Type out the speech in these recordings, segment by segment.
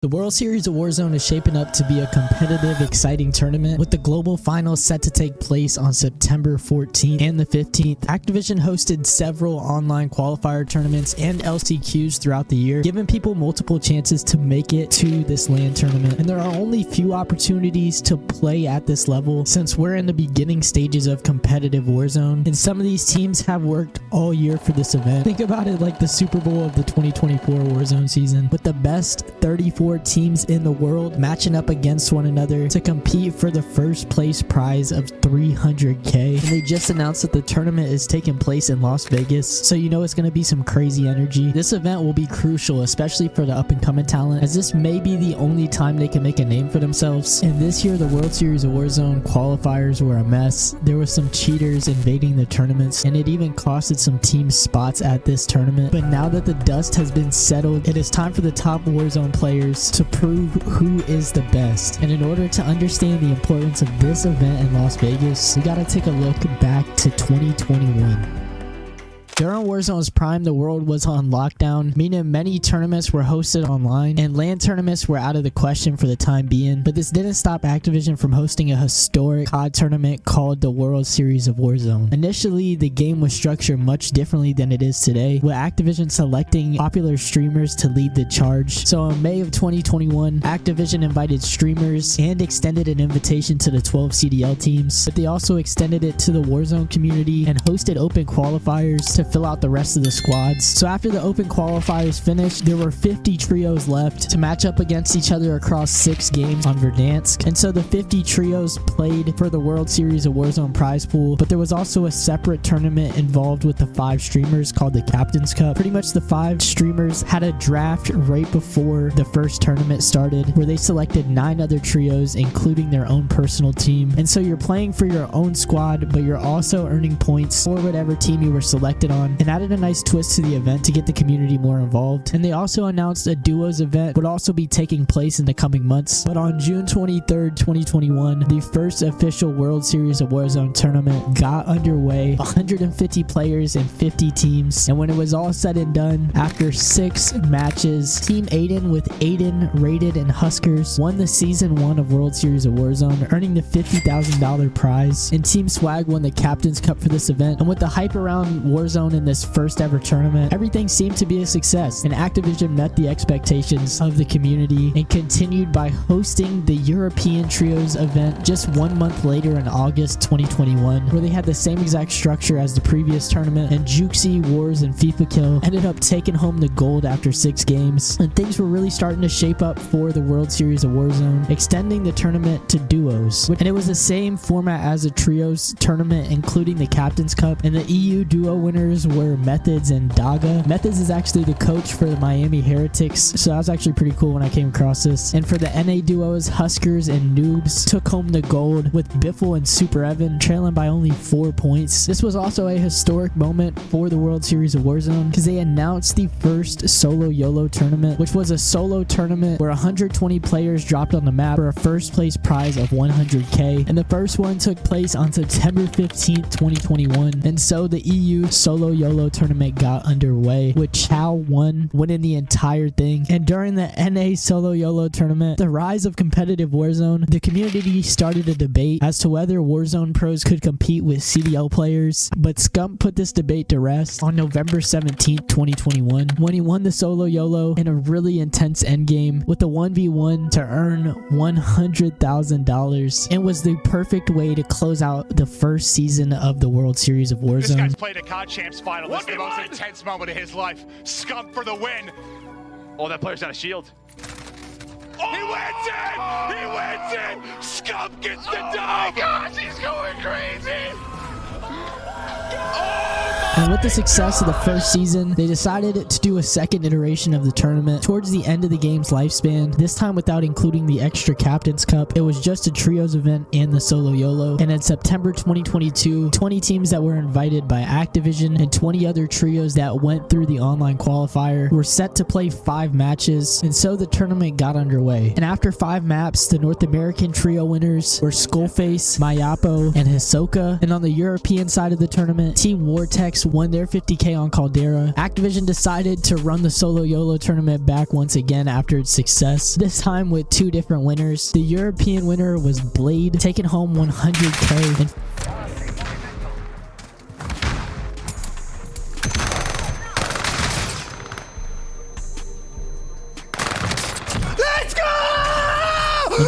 The World Series of Warzone is shaping up to be a competitive, exciting tournament, with the global finals set to take place on September 14th and the 15th. Activision hosted several online qualifier tournaments and LCQs throughout the year, giving people multiple chances to make it to this LAN tournament. And there are only few opportunities to play at this level since we're in the beginning stages of competitive Warzone, and some of these teams have worked all year for this event. Think about it like the Super Bowl of the 2024 Warzone season, with the best 34 teams in the world matching up against one another to compete for the first place prize of $300K. And they just announced that the tournament is taking place in Las Vegas, so you know it's going to be some crazy energy. This event will be crucial, especially for the up and coming talent, as this may be the only time they can make a name for themselves. And this year the World Series of Warzone qualifiers were a mess. There were some cheaters invading the tournaments, and it even costed some teams spots at this tournament. But now that the dust has been settled, it is time for the top Warzone players to prove who is the best. And in order to understand the importance of this event in Las Vegas, we gotta take a look back to 2021. During Warzone's prime, the world was on lockdown, meaning many tournaments were hosted online, and LAN tournaments were out of the question for the time being. But this didn't stop Activision from hosting a historic COD tournament called the World Series of Warzone. Initially, the game was structured much differently than it is today, with Activision selecting popular streamers to lead the charge. So in May of 2021, Activision invited streamers and extended an invitation to the 12 CDL teams, but they also extended it to the Warzone community and hosted open qualifiers to fill out the rest of the squads. So after the open qualifiers finished, there were 50 trios left to match up against each other across 6 games on Verdansk. And so the 50 trios played for the World Series of Warzone prize pool, but there was also a separate tournament involved with the 5 streamers called the Captain's Cup. Pretty much the 5 streamers had a draft right before the first tournament started, where they selected 9 other trios, including their own personal team. And so you're playing for your own squad, but you're also earning points for whatever team you were selected on, and added a nice twist to the event to get the community more involved. And they also announced a duos event would also be taking place in the coming months. But on June 23rd, 2021, the first official World Series of Warzone tournament got underway. 150 players and 50 teams. And when it was all said and done, after 6 matches, Team Aiden with Aiden, Rated, and Huskers won the Season 1 of World Series of Warzone, earning the $50,000 prize. And Team Swag won the Captain's Cup for this event. And with the hype around Warzone in this first ever tournament, everything seemed to be a success, and Activision met the expectations of the community and continued by hosting the European Trios event just 1 month later in August 2021, where they had the same exact structure as the previous tournament, and Juxi, Wars, and FIFA Kill ended up taking home the gold after 6 games, and things were really starting to shape up for the World Series of Warzone, extending the tournament to duos. And it was the same format as a trios tournament, including the Captain's Cup, and the EU duo winners were Methods and Daga. Methods is actually the coach for the Miami Heretics, so that was actually pretty cool when I came across this. And for the NA duos, Huskers and Noobs took home the gold, with Biffle and Super Evan trailing by only 4 points. This was also a historic moment for the World Series of Warzone, because they announced the first Solo Yolo tournament, which was a solo tournament where 120 players dropped on the map for a first place prize of $100K. And the first one took place on September 15th, 2021. And so the EU Solo Yolo tournament got underway, with Chow winning the entire thing. And during the NA Solo Yolo tournament, the rise of competitive Warzone, the community started a debate as to whether Warzone pros could compete with CDL players, but Scump put this debate to rest on November 17th, 2021, when he won the Solo Yolo in a really intense endgame with a 1v1 to earn $100,000, and was the perfect way to close out the first season of the World Series of Warzone. This guy's played a COD Champs final. This is the most intense moment of his life. Scump for the win. Oh, that player's got a shield. Oh, he wins it! He wins it! Scump gets the dub! Oh my gosh, he's going crazy! And with the success of the first season, they decided to do a second iteration of the tournament towards the end of the game's lifespan, this time without including the extra Captain's Cup. It was just a trios event and the Solo Yolo. And in September 2022, 20 teams that were invited by Activision and 20 other trios that went through the online qualifier were set to play 5 matches, and so the tournament got underway. And after 5 maps, the North American trio winners were Skullface, Mayapo, and Hisoka. And on the European side of the tournament, Team Vortex Phoenix won their 50K on Caldera, Activision decided to run the Solo Yolo tournament back once again after its success, this time with 2 different winners. The European winner was Blade, taking home 100K, and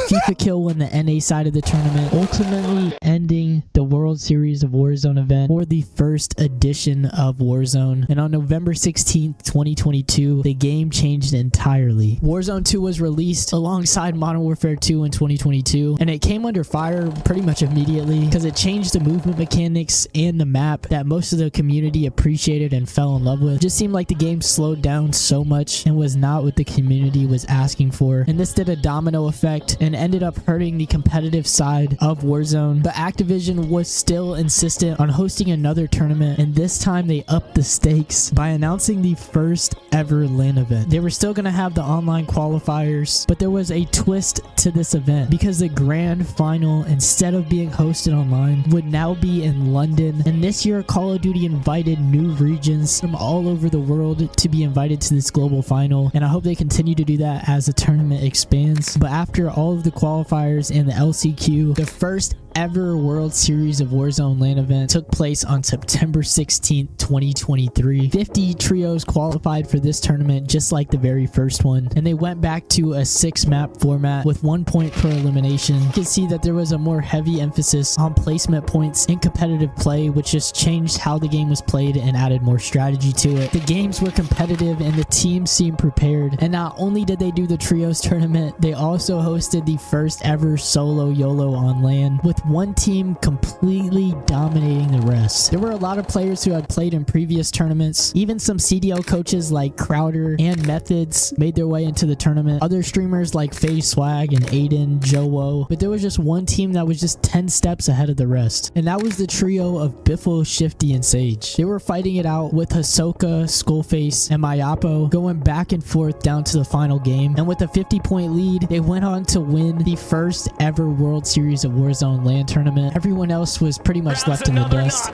FIFA Kill won the NA side of the tournament, ultimately ending the World Series of Warzone event for the first edition of Warzone. And on November 16th, 2022, the game changed entirely. Warzone 2 was released alongside Modern Warfare 2 in 2022, and it came under fire pretty much immediately because it changed the movement mechanics and the map that most of the community appreciated and fell in love with. It just seemed like the game slowed down so much and was not what the community was asking for. And this did a domino effect and ended up hurting the competitive side of Warzone. But Activision was still insistent on hosting another tournament, and this time they upped the stakes by announcing the first ever LAN event. They were still going to have the online qualifiers, but there was a twist to this event because the grand final, instead of being hosted online, would now be in London. And this year Call of Duty invited new regions from all over the world to be invited to this global final, and I hope they continue to do that as the tournament expands. But after all of the qualifiers and the LCQ, the first ever World Series of Warzone LAN event took place on September 16th, 2023. 50 trios qualified for this tournament, just like the very first one, and they went back to a 6-map format with 1 point per elimination. You can see that there was a more heavy emphasis on placement points in competitive play, which just changed how the game was played and added more strategy to it. The games were competitive and the teams seemed prepared, and not only did they do the trios tournament, they also hosted the first ever Solo Yolo on LAN, with one team completely dominating the rest. There were a lot of players who had played in previous tournaments. Even some CDL coaches like Crowder and Methods made their way into the tournament. Other streamers like FaZe Swag and Aiden, Joe. But there was just one team that was just 10 steps ahead of the rest, and that was the trio of Biffle, Shifty, and Sage. They were fighting it out with Hisoka, Skullface, and Mayapo going back and forth down to the final game. And with a 50-point lead, they went on to win the first ever World Series of Warzone LAN tournament. Everyone else was pretty much left in the dust.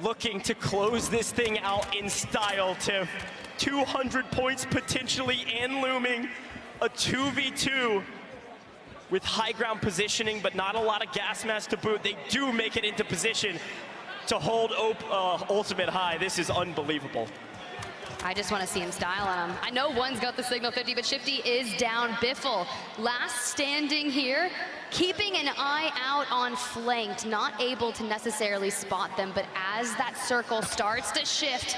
Looking to close this thing out in style, Tiff. 200 points potentially and looming. A 2v2 with high ground positioning, but not a lot of gas mask to boot. They do make it into position to hold ultimate high. This is unbelievable. I just want to see him style on him. I know one's got the signal 50, but Shifty is down. Biffle, last standing here, keeping an eye out on flanked, not able to necessarily spot them, but as that circle starts to shift,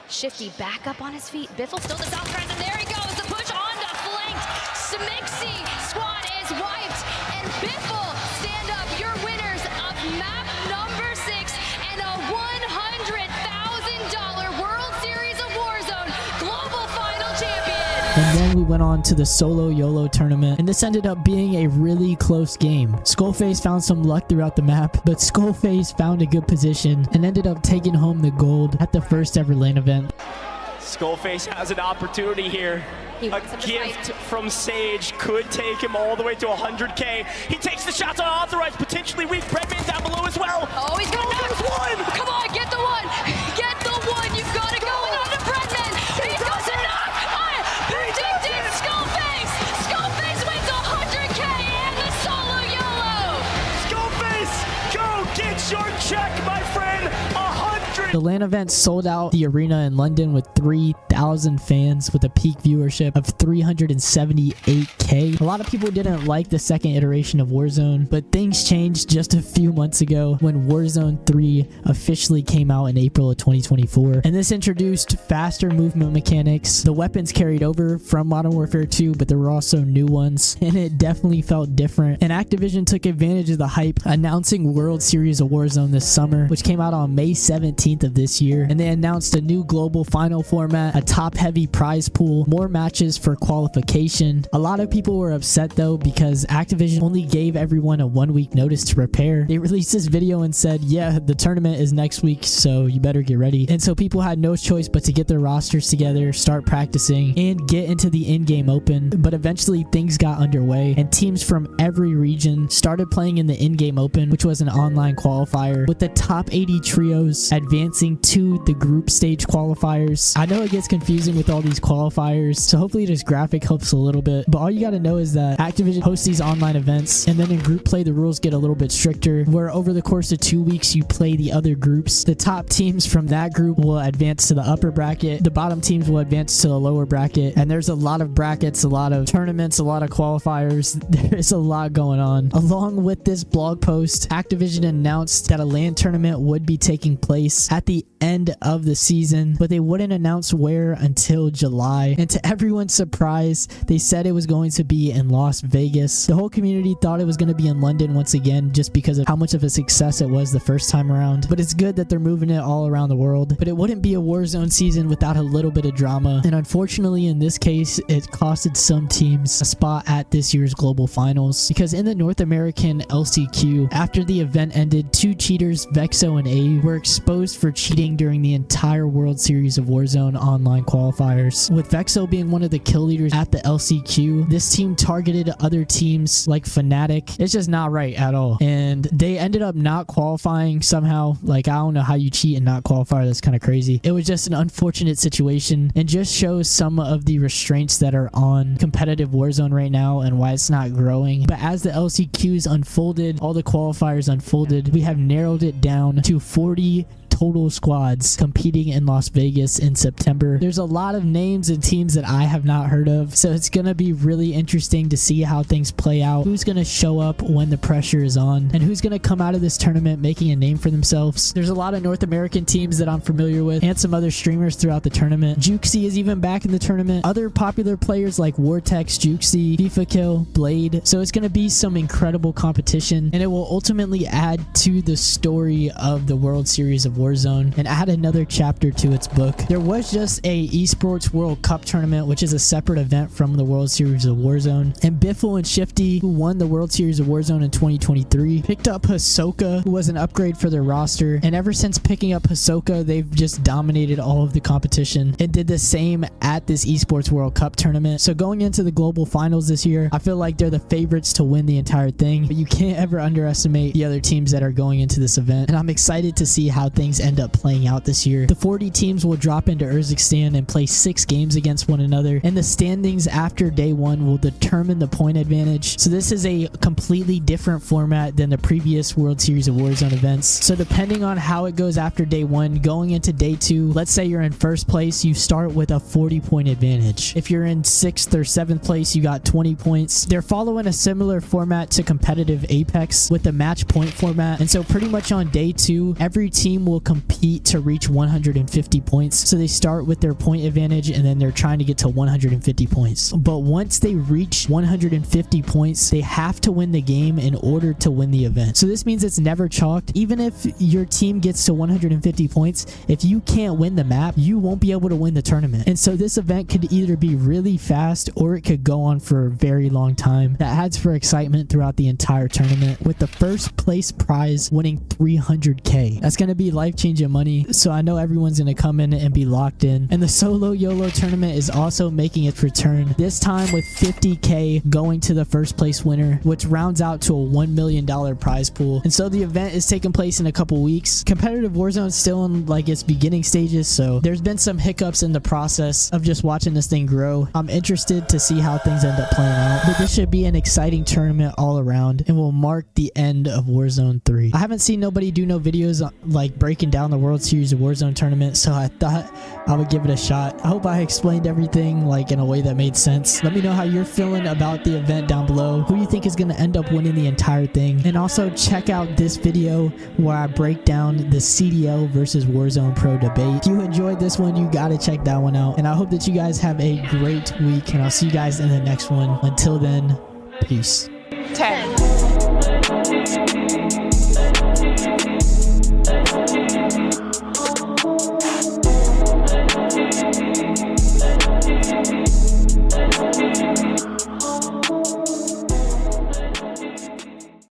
Shifty back up on his feet. Biffle still the south press, and there he goes, the push on to flanked. Smixy squad is wiped, and Biffle stand up, your winners of map number 6 and a $100,000 World Series of Warzone Global Final Champion. And then we went on to the Solo Yolo tournament, and this ended up being a really close game. Skullface found some luck throughout the map, but Skullface found a good position and ended up taking home the gold at the first ever LAN event. Skullface has an opportunity here. A gift from Sage could take him all the way to 100K. He takes the shots unauthorized, potentially weak. Breadman down below as well. Oh, he's gonna knock. One! Come on, get the one! Get the one! You've got to go in on the Breadman! He's got to knock! Predicted Skullface! Skullface wins 100K and the Solo Yolo! Skullface, go get your check, my friend! 100! The LAN event sold out the arena in London with 3,000 fans with a peak viewership of 378K. A lot of people didn't like the second iteration of Warzone, but things changed just a few months ago when Warzone 3 officially came out in April of 2024. And this introduced faster movement mechanics. The weapons carried over from Modern Warfare 2, but there were also new ones, and it definitely felt different. And Activision took advantage of the hype, announcing World Series of Warzone this summer, which came out on May 17th of this year. And they announced a new global final format, a top-heavy prize pool, more matches for qualification. A lot of people were upset though because Activision only gave everyone a 1-week notice to prepare. They released this video and said, yeah, the tournament is next week, so you better get ready. And so people had no choice but to get their rosters together, start practicing, and get into the in-game open. But eventually things got underway, and teams from every region started playing in the in-game open, which was an online qualifier, with the top 80 trios advancing advancing to the group stage qualifiers. I know it gets confusing with all these qualifiers, so hopefully this graphic helps a little bit. But all you got to know is that Activision hosts these online events, and then in group play the rules get a little bit stricter, where over the course of 2 weeks you play the other groups. The top teams from that group will advance to the upper bracket, the bottom teams will advance to the lower bracket, and there's a lot of brackets, a lot of tournaments, a lot of qualifiers. There's a lot going on. Along with this blog post, Activision announced that a LAN tournament would be taking place at the end of the season, but they wouldn't announce where until July. And to everyone's surprise, they said it was going to be in Las Vegas. The whole community thought it was going to be in London once again, just because of how much of a success it was the first time around. But it's good that they're moving it all around the world. But it wouldn't be a Warzone season without a little bit of drama. And unfortunately, in this case, it costed some teams a spot at this year's global finals, because in the North American LCQ, after the event ended, 2 cheaters, Vexo and A, were exposed for cheating during the entire World Series of Warzone online qualifiers. With Vexo being one of the kill leaders at the LCQ, this team targeted other teams like Fnatic. It's just not right at all. And they ended up not qualifying somehow. Like, I don't know how you cheat and not qualify. That's kind of crazy. It was just an unfortunate situation, and just shows some of the restraints that are on competitive Warzone right now and why it's not growing. But as the LCQs unfolded, all the qualifiers unfolded, we have narrowed it down to 40 total squads competing in Las Vegas in September. There's a lot of names and teams that I have not heard of, so it's gonna be really interesting to see how things play out, who's gonna show up when the pressure is on, and who's gonna come out of this tournament making a name for themselves. There's a lot of North American teams that I'm familiar with, and some other streamers throughout the tournament. Jukesy is even back in the tournament. Other popular players like Vortex, Jukesy, FIFA Kill, Blade. So it's gonna be some incredible competition, and it will ultimately add to the story of the World Series of Warzone and add another chapter to its book. There was just a Esports World Cup tournament, which is a separate event from the World Series of Warzone, and Biffle and Shifty, who won the World Series of Warzone in 2023, picked up Hisoka, who was an upgrade for their roster, and ever since picking up Hisoka, they've just dominated all of the competition and did the same at this Esports World Cup tournament. So going into the global finals this year, I feel like they're the favorites to win the entire thing, but you can't ever underestimate the other teams that are going into this event, and I'm excited to see how things end up playing out this year. The 40 teams will drop into Urzikstan and play 6 games against one another, and the standings after day 1 will determine the point advantage. So this is a completely different format than the previous World Series of Warzone events. So depending on how it goes after day 1, going into day 2, let's say you're in first place, you start with a 40-point advantage. If you're in 6th or 7th place, you got 20 points. They're following a similar format to competitive Apex with the match point format, and so pretty much on day 2, every team will compete to reach 150 points. So they start with their point advantage, and then they're trying to get to 150 points. But once they reach 150 points, they have to win the game in order to win the event. So this means it's never chalked. Even if your team gets to 150 points, if you can't win the map, you won't be able to win the tournament. And so this event could either be really fast or it could go on for a very long time. That adds for excitement throughout the entire tournament, with the first place prize winning 300k. That's going to be life-changing money, so I know everyone's going to come in and be locked in. And the Solo Yolo tournament is also making its return, this time with 50k going to the first place winner, which rounds out to a $1 million prize pool. And so the event is taking place in a couple weeks. Competitive Warzone is still in like its beginning stages, so there's been some hiccups in the process of just watching this thing grow. I'm interested to see how things end up playing out, but this should be an exciting tournament all around and will mark the end of Warzone 3. I haven't seen nobody do no videos like breaking down the World Series of Warzone tournament, so I thought I would give it a shot. I hope I explained everything like in a way that made sense. Let me know how you're feeling about the event down below. Who do you think is going to end up winning the entire thing? And also check out this video where I break down the CDL versus Warzone Pro debate. If you enjoyed this one, you got to check that one out. And I hope that you guys have a great week, and I'll see you guys in the next one. Until then, peace. 10.